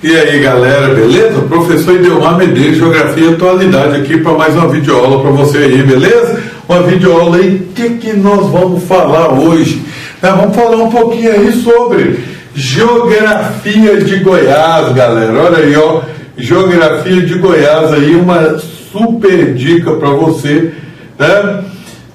E aí galera, beleza? Professor Idelmar Medeiros, Geografia e Atualidade aqui para mais uma videoaula para você aí, beleza? Uma videoaula aí, o que nós vamos falar hoje? Vamos falar um pouquinho aí sobre Geografia de Goiás, galera. Olha aí, ó, Geografia de Goiás aí, uma super dica para você, né?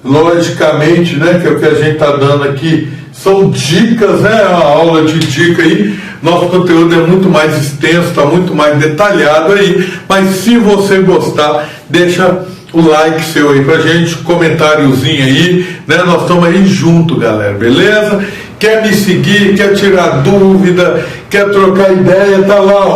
Logicamente, né, que é o que a gente está dando aqui, são dicas, né, uma aula de dica aí. Nosso conteúdo é muito mais extenso, está muito mais detalhado aí, mas se você gostar, deixa o like seu aí pra gente, comentáriozinho aí, né? Nós estamos aí junto, galera, beleza? Quer me seguir, quer tirar dúvida, quer trocar ideia, tá lá,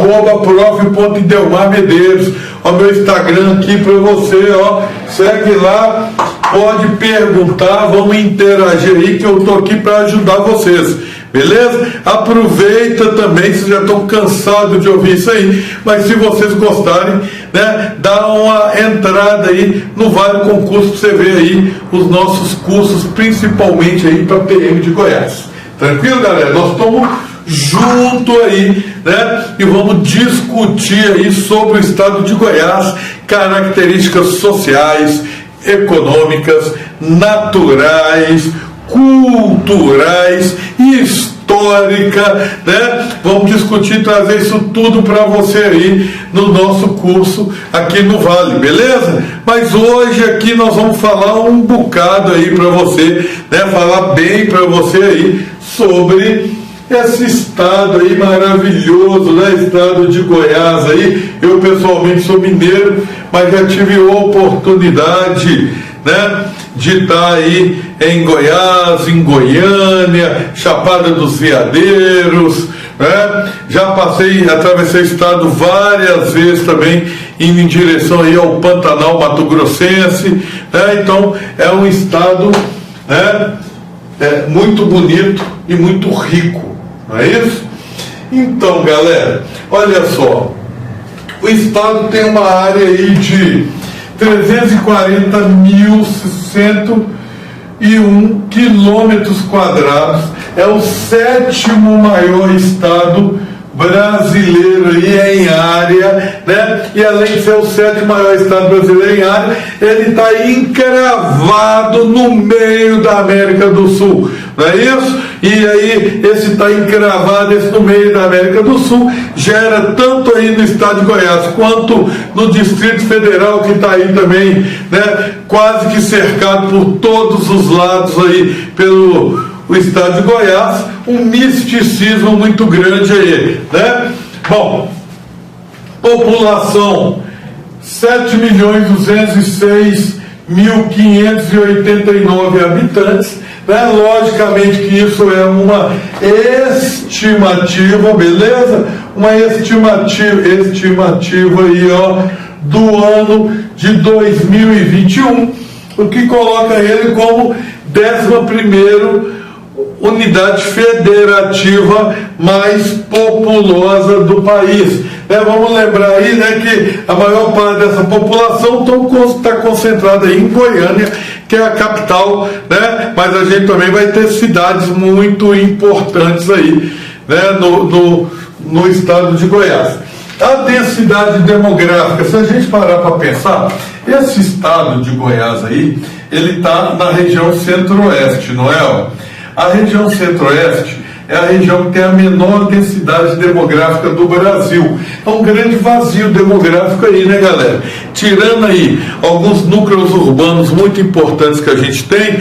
@prof.idelmarmedeiros, ó, meu Instagram aqui pra você, ó, segue lá, pode perguntar, vamos interagir aí que eu tô aqui para ajudar vocês. Beleza? Aproveita também, vocês já estão cansados de ouvir isso aí, mas se vocês gostarem, né, dá uma entrada aí no Vale Concurso para você ver aí os nossos cursos, principalmente aí para PM de Goiás. Tranquilo, galera? Nós estamos junto aí, né, e vamos discutir aí sobre o estado de Goiás, características sociais, econômicas, naturais, culturais, histórica, né? Vamos discutir, trazer isso tudo para você aí no nosso curso aqui no Vale, beleza? Mas hoje aqui nós vamos falar um bocado aí para você, né? Falar bem para você aí sobre esse estado aí maravilhoso, né? Estado de Goiás aí. Eu pessoalmente sou mineiro, mas já tive oportunidade, né, de estar aí em Goiás, em Goiânia, Chapada dos Veadeiros, né? Já atravessei o estado várias vezes também, indo em direção aí ao Pantanal Mato Grossense, né? Então é um estado, né, muito bonito e muito rico, não é isso? Então, galera, olha só, o estado tem uma área aí de 340.101 quilômetros quadrados, é o 7º maior estado brasileiro aí em área, né? E além de ser o 7º maior estado brasileiro em área, ele está encravado no meio da América do Sul, não é isso? E aí, esse está encravado, esse no meio da América do Sul, gera tanto aí no estado de Goiás, quanto no Distrito Federal, que está aí também, né, quase que cercado por todos os lados aí, pelo o estado de Goiás, um misticismo muito grande aí, né? Bom, população, 7.206.589 habitantes, né? Logicamente que isso é uma estimativa, beleza? Uma estimativa aí, ó, do ano de 2021, o que coloca ele como 11ª unidade federativa mais populosa do país. Vamos lembrar aí, né, que a maior parte dessa população está concentrada aí em Goiânia, que é a capital, né, mas a gente também vai ter cidades muito importantes aí, né, no estado de Goiás. A densidade demográfica, se a gente parar para pensar, esse estado de Goiás aí, ele está na região centro-oeste, não é? Ó? A região centro-oeste é a região que tem a menor densidade demográfica do Brasil. É um grande vazio demográfico aí, né, galera? Tirando aí alguns núcleos urbanos muito importantes que a gente tem,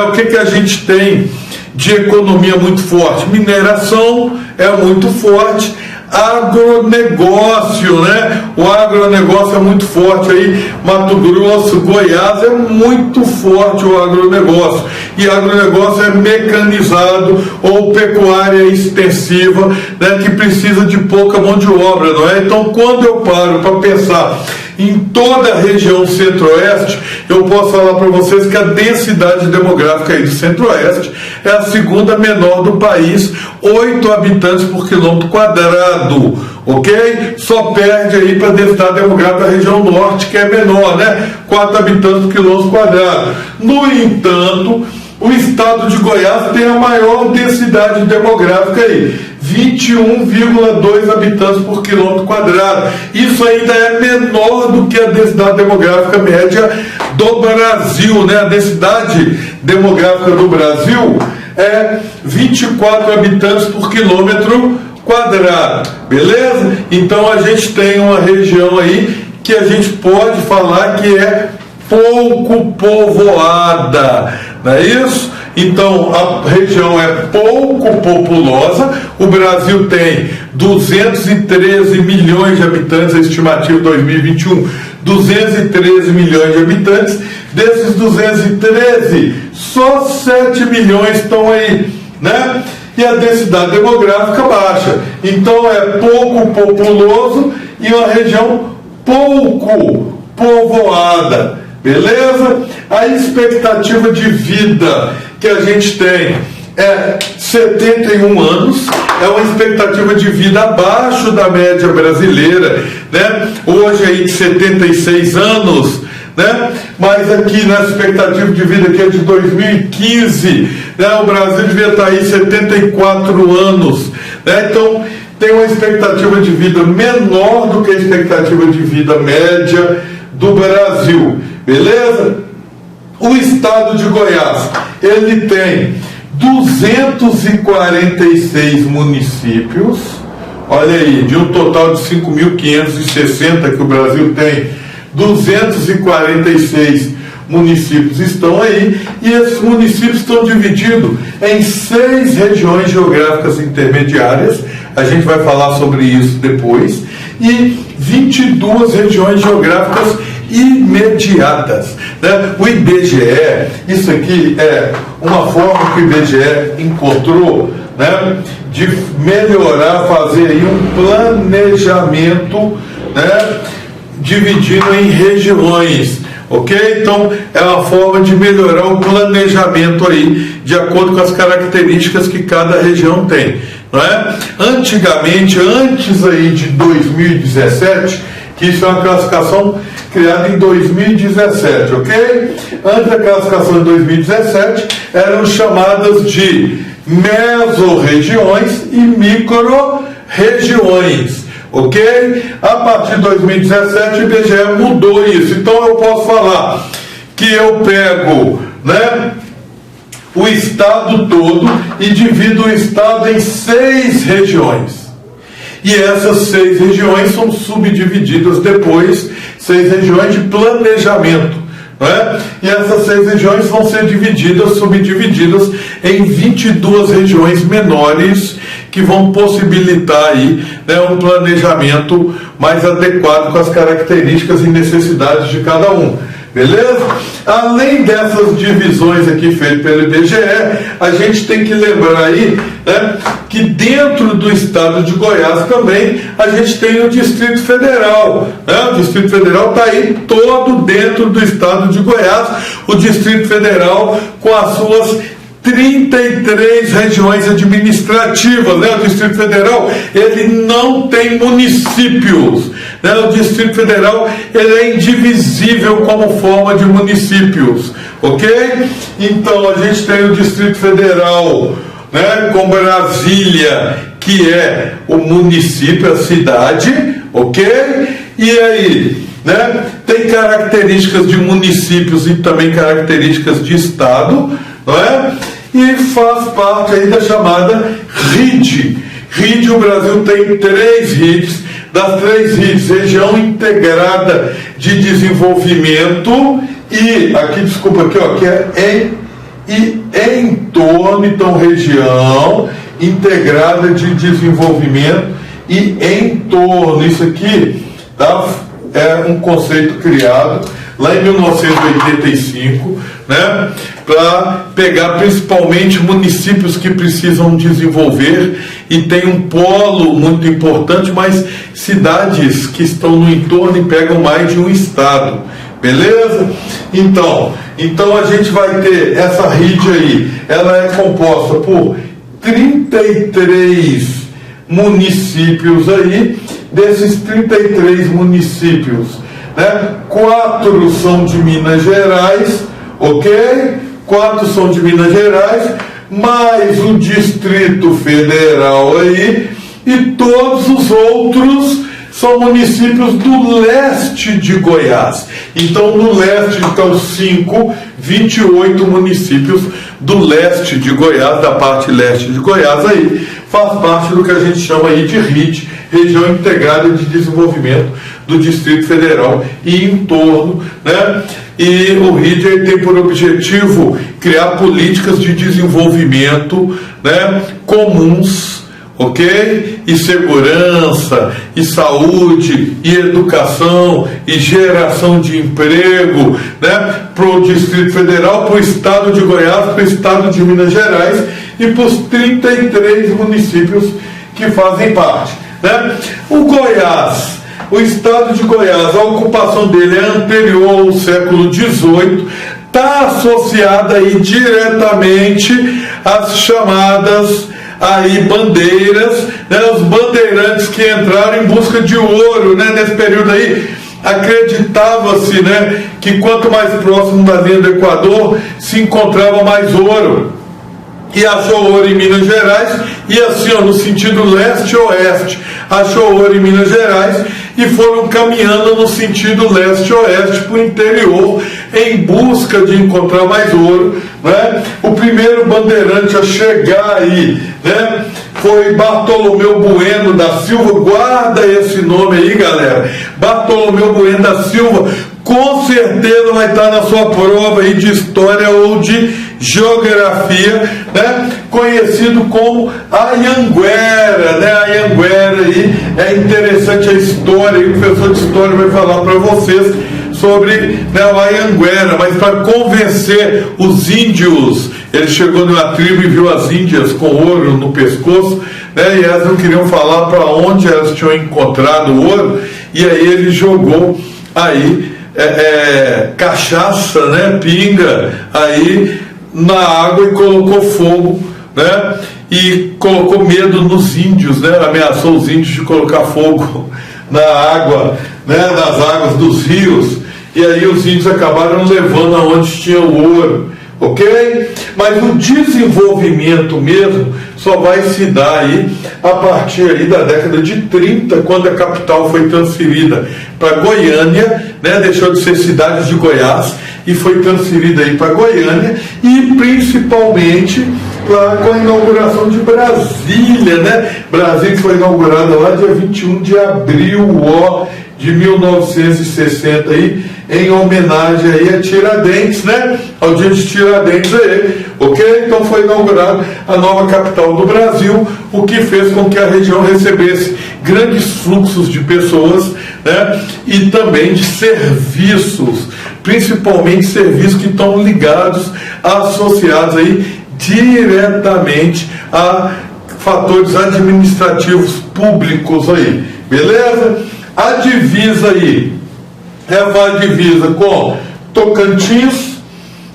o que a gente tem de economia muito forte? Mineração é muito forte. Agronegócio, né? O agronegócio é muito forte aí, Mato Grosso, Goiás, é muito forte o agronegócio, e agronegócio é mecanizado ou pecuária extensiva, né? Que precisa de pouca mão de obra, não é? Então, quando eu paro para pensar em toda a região centro-oeste, eu posso falar para vocês que a densidade demográfica aí do centro-oeste é a 2ª menor do país, 8 habitantes por quilômetro quadrado, ok? Só perde aí para a densidade demográfica da região norte, que é menor, né? 4 habitantes por quilômetro quadrado. No entanto, o estado de Goiás tem a maior densidade demográfica aí, 21,2 habitantes por quilômetro quadrado. Isso ainda é menor do que a densidade demográfica média do Brasil, né? A densidade demográfica do Brasil é 24 habitantes por quilômetro quadrado, beleza? Então a gente tem uma região aí que a gente pode falar que é pouco povoada, não é isso? Então a região é pouco populosa. O Brasil tem 213 milhões de habitantes, a estimativa de 2021, 213 milhões de habitantes. Desses 213, só 7 milhões estão aí, né? E a densidade demográfica baixa. Então é pouco populoso e uma região pouco povoada, beleza? A expectativa de vida que a gente tem é 71 anos, é uma expectativa de vida abaixo da média brasileira, né? Hoje aí de 76 anos, né? Mas aqui na expectativa de vida que é de 2015, né? O Brasil devia estar aí 74 anos, né? Então tem uma expectativa de vida menor do que a expectativa de vida média do Brasil, beleza? O estado de Goiás, ele tem 246 municípios, olha aí, de um total de 5.560 que o Brasil tem, 246 municípios estão aí, e esses municípios estão divididos em 6 regiões geográficas intermediárias, a gente vai falar sobre isso depois, e 22 regiões geográficas imediatas, né? O IBGE, isso aqui é uma forma que o IBGE encontrou, né, de melhorar, fazer aí um planejamento, né, dividindo em regiões, ok? Então é uma forma de melhorar o planejamento aí, de acordo com as características que cada região tem, não é? Antigamente, antes aí de 2017, que isso é uma classificação criada em 2017, ok? Antes da classificação de 2017, eram chamadas de mesorregiões e micro-regiões, ok? A partir de 2017, o IBGE mudou isso. Então eu posso falar que eu pego, né, o estado todo e divido o estado em 6 regiões. E essas 6 regiões são subdivididas depois, 6 regiões de planejamento, não é? E essas 6 regiões vão ser subdivididas em 22 regiões menores, que vão possibilitar aí, né, um planejamento mais adequado com as características e necessidades de cada um. Beleza? Além dessas divisões aqui feitas pelo IBGE, a gente tem que lembrar aí, né, que dentro do estado de Goiás também a gente tem o Distrito Federal, né? O Distrito Federal está aí todo dentro do estado de Goiás, o Distrito Federal com as suas 33 regiões administrativas, né? O Distrito Federal, ele não tem municípios, né? O Distrito Federal, ele é indivisível como forma de municípios, ok? Então a gente tem o Distrito Federal, né, com Brasília, que é o município, a cidade, ok? E aí, né, tem características de municípios e também características de estado, não é? E faz parte aí da chamada RID. RID, o Brasil tem 3 RIDs, das 3 RIDs, Região Integrada de Desenvolvimento, e aqui, desculpa, aqui, ó, que é em torno, então, Região Integrada de Desenvolvimento e em torno, isso aqui, tá? É um conceito criado lá em 1985, né, para pegar principalmente municípios que precisam desenvolver e tem um polo muito importante, mas cidades que estão no entorno e pegam mais de um estado, beleza? Então a gente vai ter essa rede aí, ela é composta por 33 municípios aí. Desses 33 municípios, né, 4 são de Minas Gerais, ok? 4 são de Minas Gerais, mais o Distrito Federal aí, e todos os outros são municípios do leste de Goiás. Então, no leste estão 28 municípios do leste de Goiás, da parte leste de Goiás aí, faz parte do que a gente chama aí de RID, Região Integrada de Desenvolvimento do Distrito Federal e em torno, né? E o RID ele tem por objetivo criar políticas de desenvolvimento, né, comuns, ok? E segurança, e saúde, e educação, e geração de emprego, né? Para o Distrito Federal, para o Estado de Goiás, para o Estado de Minas Gerais e para os 33 municípios que fazem parte, né? O Goiás, o Estado de Goiás, a ocupação dele é anterior ao século XVIII, está associada aí diretamente às chamadas aí bandeiras, né, os bandeirantes que entraram em busca de ouro, né, nesse período aí. Acreditava-se, né, que quanto mais próximo da linha do Equador se encontrava mais ouro, e achou ouro em Minas Gerais, e assim, ó, no sentido leste-oeste, achou ouro em Minas Gerais, e foram caminhando no sentido leste-oeste para o interior, em busca de encontrar mais ouro, né? O primeiro bandeirante a chegar aí, né, foi Bartolomeu Bueno da Silva. Guarda esse nome aí, galera, Bartolomeu Bueno da Silva, com certeza vai estar na sua prova aí de história ou de geografia, né? Conhecido como Anhanguera, né? Anhanguera aí, é interessante a história, e o professor de história vai falar para vocês sobre, né, o Anhanguera, mas para convencer os índios, ele chegou numa tribo e viu as índias com ouro no pescoço, né, e elas não queriam falar para onde elas tinham encontrado o ouro, e aí ele jogou aí cachaça, né, pinga aí na água e colocou fogo, né, e colocou medo nos índios, né, ameaçou os índios de colocar fogo na água, né, nas águas dos rios, e aí os índios acabaram levando aonde tinha o ouro, ok? Mas o desenvolvimento mesmo só vai se dar aí a partir aí da década de 30, quando a capital foi transferida para Goiânia, né? Deixou de ser cidade de Goiás e foi transferida aí para Goiânia, e principalmente lá com a inauguração de Brasília, né? Brasília foi inaugurada lá dia 21 de abril de 1960 aí, em homenagem aí a Tiradentes, né? Ao dia de Tiradentes aí, ok? Então foi inaugurada a nova capital do Brasil, o que fez com que a região recebesse grandes fluxos de pessoas, né? E também de serviços, principalmente serviços que estão ligados, associados aí diretamente a fatores administrativos públicos aí, beleza? A divisa aí a divisa com Tocantins,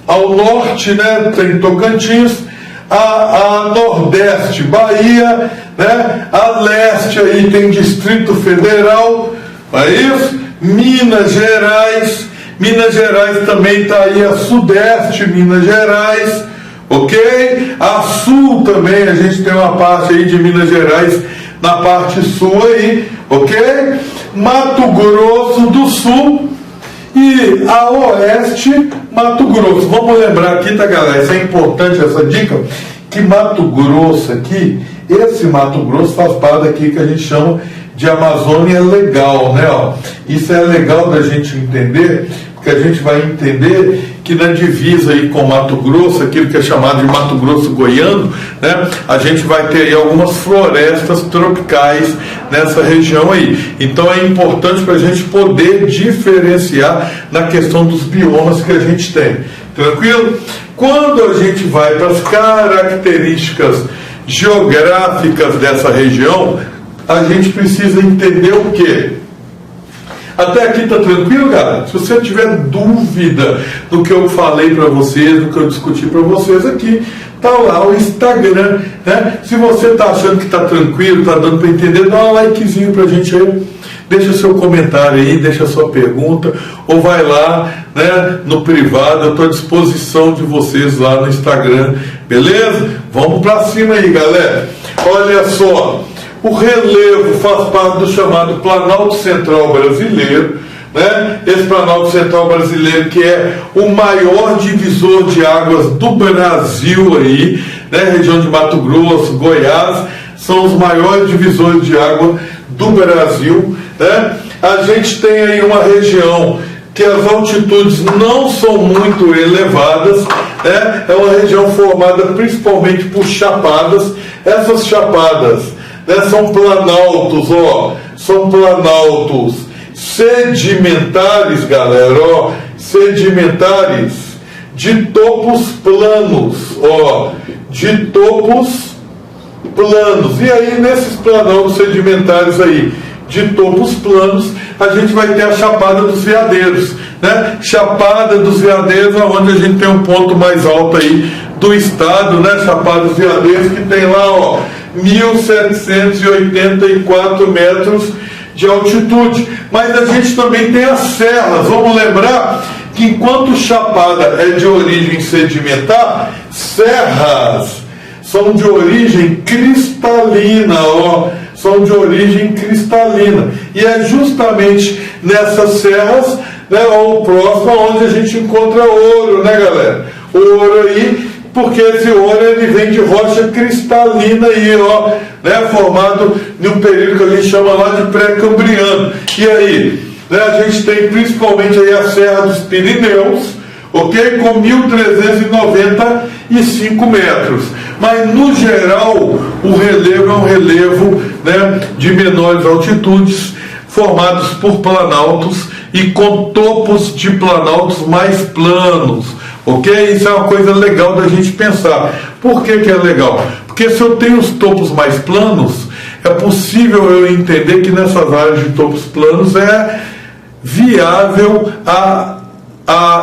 ao norte, né, tem Tocantins, a nordeste, Bahia, né, a leste aí tem Distrito Federal, é isso? Minas Gerais também está aí a sudeste, Minas Gerais, ok? A sul também, a gente tem uma parte aí de Minas Gerais na parte sul aí, ok? Mato Grosso do Sul e a oeste, Mato Grosso. Vamos lembrar aqui, tá, galera? Isso é importante, essa dica, que Mato Grosso aqui, esse Mato Grosso faz parte aqui que a gente chama de Amazônia Legal, né? Ó, isso é legal da gente entender, porque a gente vai entender que na divisa aí com Mato Grosso, aquilo que é chamado de Mato Grosso goiano, né, a gente vai ter aí algumas florestas tropicais nessa região aí. Então é importante para a gente poder diferenciar na questão dos biomas que a gente tem. Tranquilo? Quando a gente vai para as características geográficas dessa região, a gente precisa entender o quê? Até aqui está tranquilo, galera? Se você tiver dúvida do que eu falei para vocês, do que eu discuti para vocês aqui, tá lá o Instagram, né? Se você está achando que está tranquilo, está dando para entender, dá um likezinho para a gente aí. deixa seu comentário aí, deixa sua pergunta, ou vai lá, né, no privado. Eu estou à disposição de vocês lá no Instagram, beleza? Vamos para cima aí, galera. Olha só, o relevo faz parte do chamado Planalto Central Brasileiro, né? Esse Planalto Central Brasileiro, que é o maior divisor de águas do Brasil aí, né? Região de Mato Grosso, Goiás, são os maiores divisores de água do Brasil, né? A gente tem aí uma região que as altitudes não são muito elevadas, né? É uma região formada principalmente por chapadas. Essas chapadas, né, são planaltos, são planaltos sedimentares, galera, sedimentares de topos planos, de topos planos. E aí, nesses planaltos sedimentares aí, de topos planos, a gente vai ter a Chapada dos Veadeiros, né? Chapada dos Veadeiros, onde a gente tem um ponto mais alto aí do estado, né? Chapada dos Veadeiros, que tem lá, 1.784 metros de altitude. Mas a gente também tem as serras. Vamos lembrar que enquanto Chapada é de origem sedimentar, serras são de origem cristalina, são de origem cristalina. E é justamente nessas serras, né, o próximo, onde a gente encontra ouro, né, galera? Ouro aí, porque esse ouro ele vem de rocha cristalina aí, né, formado em um período que a gente chama lá de pré-cambriano. E aí, né, a gente tem principalmente aí a Serra dos Pirineus, ok? Com 1.395 metros. Mas, no geral, o relevo é um relevo, né, de menores altitudes, formados por planaltos e com topos de planaltos mais planos, ok? Isso é uma coisa legal da gente pensar. Por que é legal? Porque se eu tenho os topos mais planos, é possível eu entender que nessas áreas de topos planos é viável a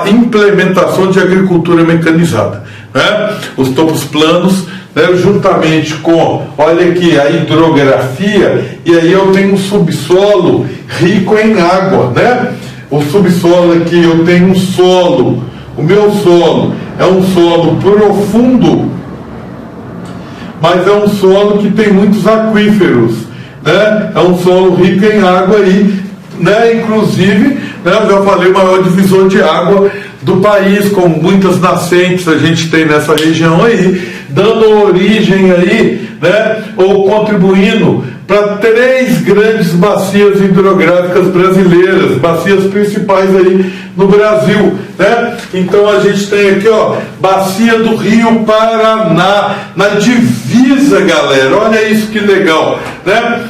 implementação de agricultura mecanizada, né? Os topos planos, né, juntamente com, olha aqui, a hidrografia, e aí eu tenho um subsolo rico em água, né? O subsolo aqui, eu tenho um solo, o meu solo é um solo profundo, mas é um solo que tem muitos aquíferos, né? É um solo rico em água aí, né? Inclusive, né, eu já falei, o maior divisor de água do país, com muitas nascentes a gente tem nessa região aí, dando origem aí, né, ou contribuindo para 3 grandes bacias hidrográficas brasileiras, bacias principais aí no Brasil, né? Então a gente tem aqui, bacia do Rio Paraná, na divisa, galera, olha isso que legal, né?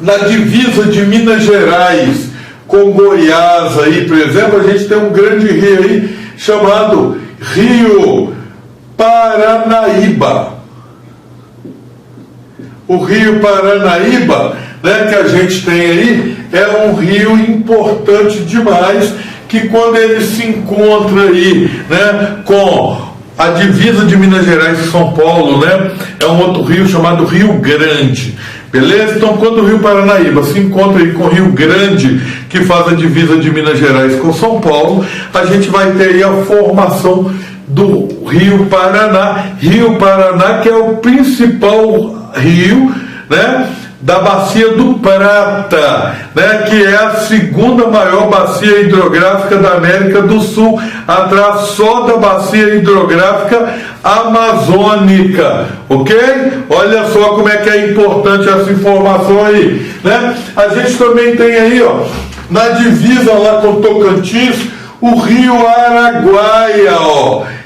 Na divisa de Minas Gerais com Goiás aí, por exemplo, a gente tem um grande rio aí chamado Rio Paranaíba. O Rio Paranaíba, né, que a gente tem aí, é um rio importante demais, que quando ele se encontra aí, né, com a divisa de Minas Gerais e São Paulo, né, é um outro rio chamado Rio Grande. Beleza? Então, quando o Rio Paranaíba se encontra aí com o Rio Grande, que faz a divisa de Minas Gerais com São Paulo, a gente vai ter aí a formação do Rio Paraná. Rio Paraná, que é o principal rio, né, da Bacia do Prata, né, que é a segunda maior bacia hidrográfica da América do Sul, atrás só da bacia hidrográfica amazônica, ok? Olha só como é que é importante essa informação aí, né? A gente também tem aí, na divisa lá com Tocantins, o Rio Araguaia,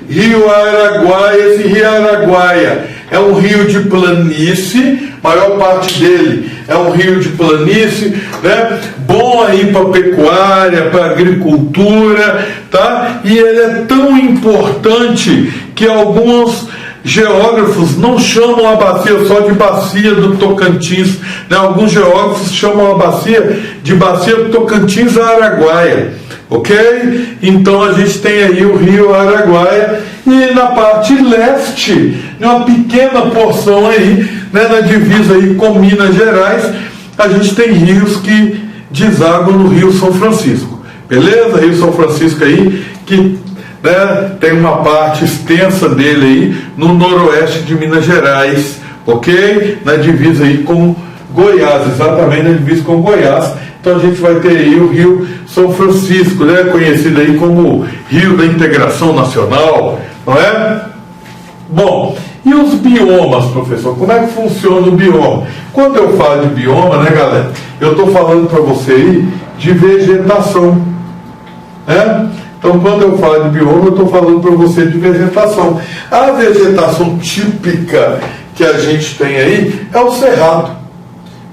Rio Araguaia. Esse Rio Araguaia é um rio de planície, maior parte dele é um rio de planície, né? Bom aí para pecuária, para agricultura, tá? E ele é tão importante que alguns geógrafos não chamam a bacia só de bacia do Tocantins, né? Alguns geógrafos chamam a bacia de bacia do Tocantins Araguaia, ok? Então a gente tem aí o Rio Araguaia, e na parte leste, e uma pequena porção aí, né, na divisa aí com Minas Gerais, a gente tem rios que desaguam no Rio São Francisco, beleza? Rio São Francisco aí, que, né, tem uma parte extensa dele aí no noroeste de Minas Gerais, ok? Na divisa aí com Goiás, exatamente na divisa com Goiás. Então a gente vai ter aí o Rio São Francisco, né, conhecido aí como Rio da Integração Nacional, não é? Bom, e os biomas, professor? Como é que funciona o bioma? Quando eu falo de bioma, né, galera, eu estou falando para você aí de vegetação, né? Então, quando eu falo de bioma, eu estou falando para você de vegetação. A vegetação típica que a gente tem aí é o cerrado,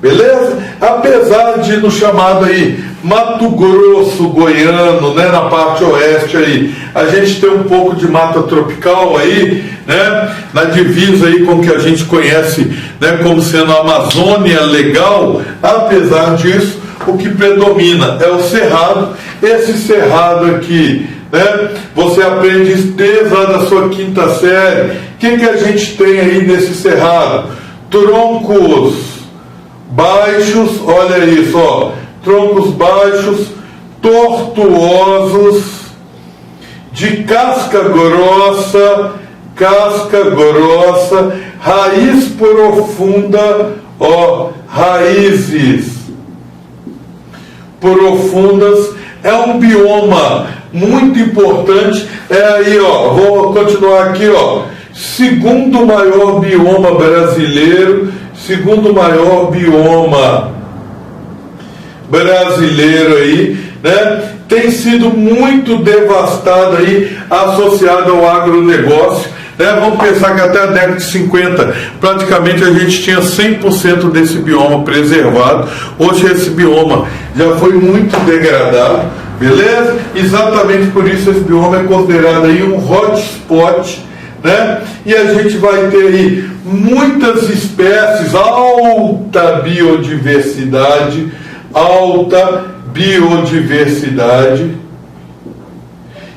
beleza? Apesar de no chamado aí Mato Grosso goiano, né, na parte oeste aí, a gente tem um pouco de mata tropical aí, né, na divisa aí com o que a gente conhece, né, como sendo a Amazônia Legal. Apesar disso, o que predomina é o cerrado. Esse cerrado aqui, né, você aprende desde lá da sua quinta série. O que a gente tem aí nesse cerrado? Troncos baixos, olha isso, ó, troncos baixos, tortuosos, de casca grossa, raiz profunda, ó, raízes profundas. É um bioma muito importante. É aí, ó, vou continuar aqui, ó, segundo maior bioma brasileiro aí, né? Tem sido muito devastado aí, associado ao agronegócio, né? Vamos pensar que até a década de 50, praticamente a gente tinha 100% desse bioma preservado. Hoje esse bioma já foi muito degradado, beleza? Exatamente por isso esse bioma é considerado aí um hotspot, né? E a gente vai ter aí muitas espécies, alta biodiversidade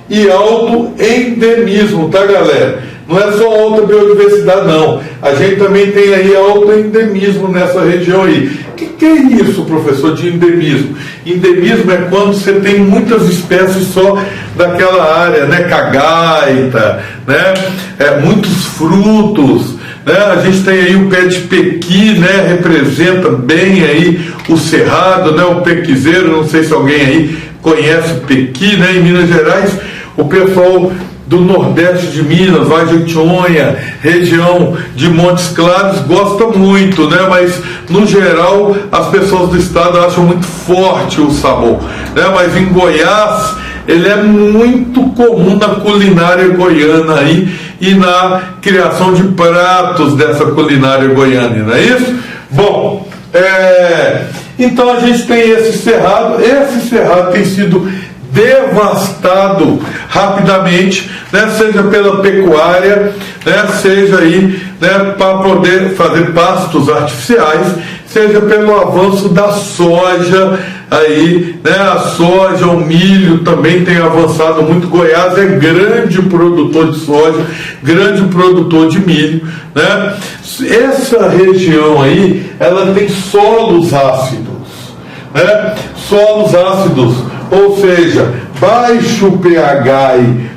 e alto endemismo, tá, galera? Não é só alta biodiversidade, não. A gente também tem aí alto endemismo nessa região aí. O que é isso, professor, de endemismo? Endemismo é quando você tem muitas espécies só daquela área, né? Cagaita, né? Muitos frutos, né? A gente tem aí o pé de pequi, né? Representa bem aí o cerrado, né? O pequizeiro, não sei se alguém aí conhece o pequi, né? Em Minas Gerais, o pessoal do Nordeste de Minas, Varjetonha, região de Montes Claros, gosta muito, né? Mas no geral as pessoas do estado acham muito forte o sabor, né? Mas em Goiás ele é muito comum na culinária goiana aí e na criação de pratos dessa culinária goiana, não é isso? Bom, então a gente tem esse cerrado tem sido devastado rapidamente, né, seja pela pecuária, né, seja aí, né, para poder fazer pastos artificiais, seja pelo avanço da soja aí, né, a soja, o milho também tem avançado muito. Goiás é grande produtor de soja, grande produtor de milho, né? Essa região aí, ela tem solos ácidos, né? Solos ácidos, ou seja, baixo pH.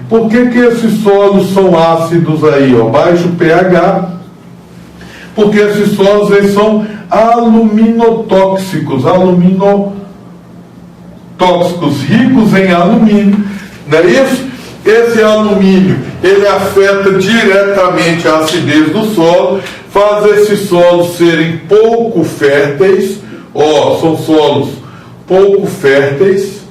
Por que esses solos são ácidos aí, ó? Baixo pH, porque esses solos eles são aluminotóxicos, ricos em alumínio, não é isso? Esse alumínio, ele afeta diretamente a acidez do solo, faz esses solos serem pouco férteis, ó, são solos pouco férteis,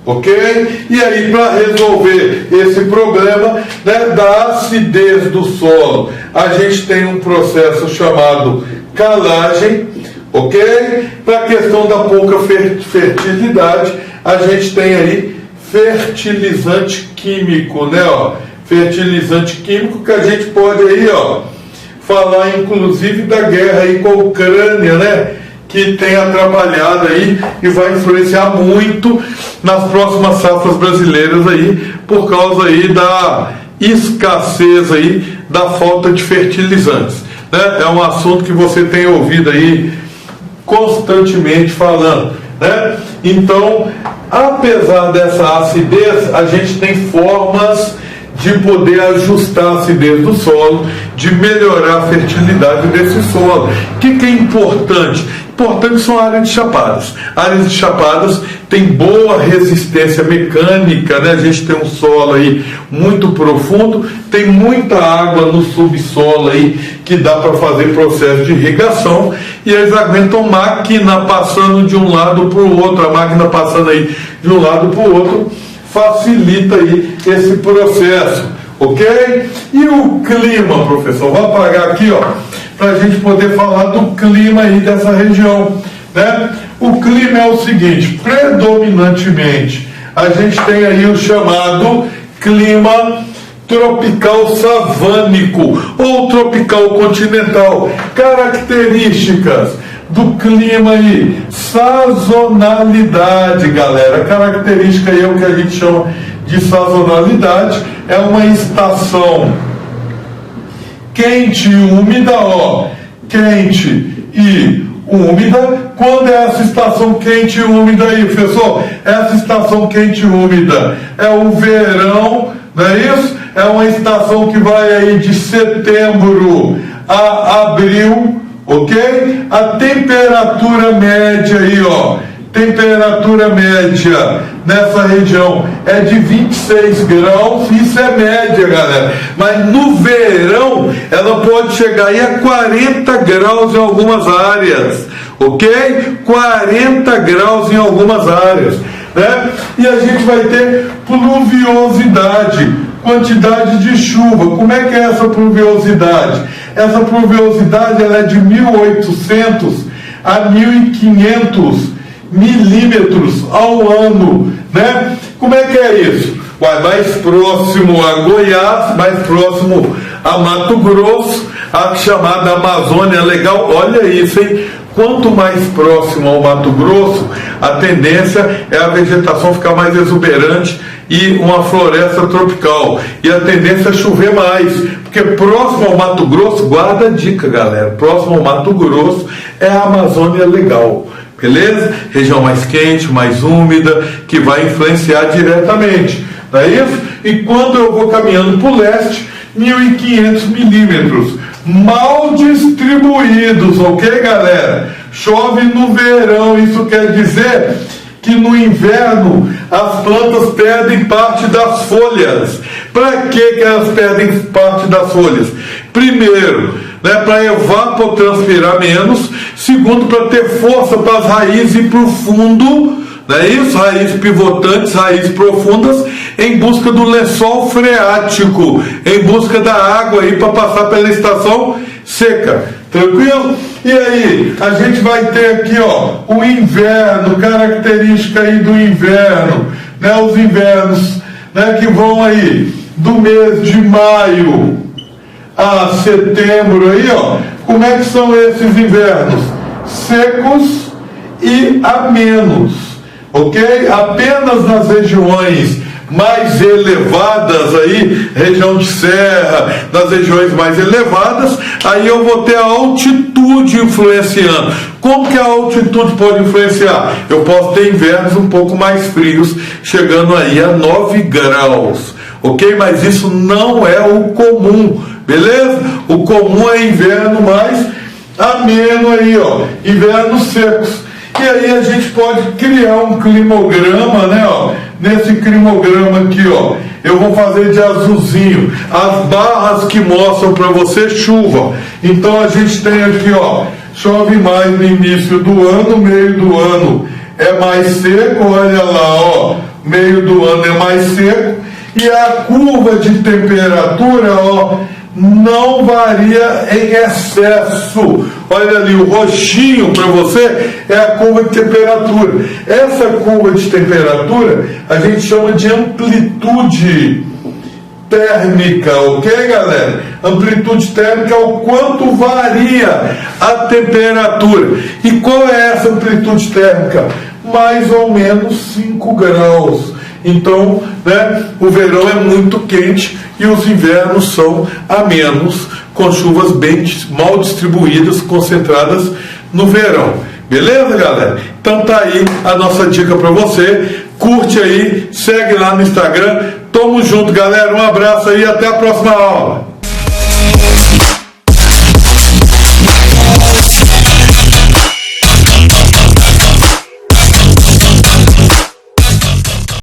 ok? E aí, para resolver esse problema, né, da acidez do solo, a gente tem um processo chamado calagem, ok? Para a questão da pouca fertilidade, a gente tem aí fertilizante químico, né? Ó, fertilizante químico que a gente pode aí, ó, falar inclusive da guerra aí com a Ucrânia, né? Que tem atrapalhado aí e vai influenciar muito nas próximas safras brasileiras aí, por causa aí da escassez aí da falta de fertilizantes, né? É um assunto que você tem ouvido aí constantemente falando, né? Então, apesar dessa acidez, a gente tem formas de poder ajustar a acidez do solo, de melhorar a fertilidade desse solo. O que é importante? Importante são áreas de chapadas. Áreas de chapadas têm boa resistência mecânica, né? A gente tem um solo aí muito profundo, tem muita água no subsolo aí que dá para fazer processo de irrigação, e eles aguentam máquina passando de um lado para o outro, a máquina passando aí de um lado para o outro, facilita aí esse processo, ok? E o clima, professor? Vou apagar aqui, ó, para a gente poder falar do clima aí dessa região, né? O clima é o seguinte: predominantemente a gente tem aí o chamado clima tropical savânico ou tropical continental. Características do clima aí: sazonalidade, galera. A característica aí é o que a gente chama de sazonalidade, é uma estação quente e úmida, ó, quente e úmida. Quando é essa estação quente e úmida aí, professor? Essa estação quente e úmida é o verão, não é isso? É uma estação que vai aí de setembro a abril, ok? A temperatura média aí, ó, temperatura média nessa região é de 26 graus, isso é média, galera. Mas no verão ela pode chegar aí a 40 graus em algumas áreas, ok? 40 graus em algumas áreas, né? E a gente vai ter pluviosidade, quantidade de chuva. Como é que é essa pluviosidade? Essa pluviosidade ela é de 1.800 a 1.500 milímetros ao ano, né? Como é que é isso? Mais próximo a Goiás, mais próximo a Mato Grosso, a chamada Amazônia Legal. Olha isso, hein? Quanto mais próximo ao Mato Grosso, a tendência é a vegetação ficar mais exuberante e uma floresta tropical. E a tendência é chover mais, porque próximo ao Mato Grosso, guarda a dica, galera, próximo ao Mato Grosso é a Amazônia Legal. Beleza? Região mais quente, mais úmida, que vai influenciar diretamente, não é isso? E quando eu vou caminhando para o leste, 1.500 milímetros, mal distribuídos, ok, galera? Chove no verão, isso quer dizer que no inverno as plantas perdem parte das folhas. Para que elas perdem parte das folhas? Primeiro, né, para evapotranspirar menos. Segundo, para ter força para as raízes ir para o fundo, não é isso? Raízes pivotantes, raízes profundas, em busca do lençol freático, em busca da água aí para passar pela estação seca. Tranquilo? E aí, a gente vai ter aqui, ó, o inverno, característica aí do inverno, né? Os invernos, né, que vão aí do mês de maio a setembro aí, ó. Como é que são esses invernos? Secos e amenos, ok? Apenas nas regiões mais elevadas aí, região de serra, nas regiões mais elevadas, aí eu vou ter a altitude influenciando. Como que a altitude pode influenciar? Eu posso ter invernos um pouco mais frios, chegando aí a 9 graus, ok? Mas isso não é o comum, beleza? O comum é inverno mais ameno aí, ó, invernos secos. E aí a gente pode criar um climograma, né, ó. Nesse climograma aqui, ó, eu vou fazer de azulzinho as barras que mostram para você chuva. Então a gente tem aqui, ó, chove mais no início do ano, meio do ano é mais seco, olha lá, ó, meio do ano é mais seco, e a curva de temperatura, ó, não varia em excesso. Olha ali, o roxinho para você é a curva de temperatura. Essa curva de temperatura a gente chama de amplitude térmica, ok, galera? Amplitude térmica é o quanto varia a temperatura. E qual é essa amplitude térmica? Mais ou menos 5 graus. Então, né, o verão é muito quente e os invernos são amenos, com chuvas bem mal distribuídas, concentradas no verão. Beleza, galera? Então tá aí a nossa dica para você. Curte aí, segue lá no Instagram. Tamo junto, galera. Um abraço aí e até a próxima aula.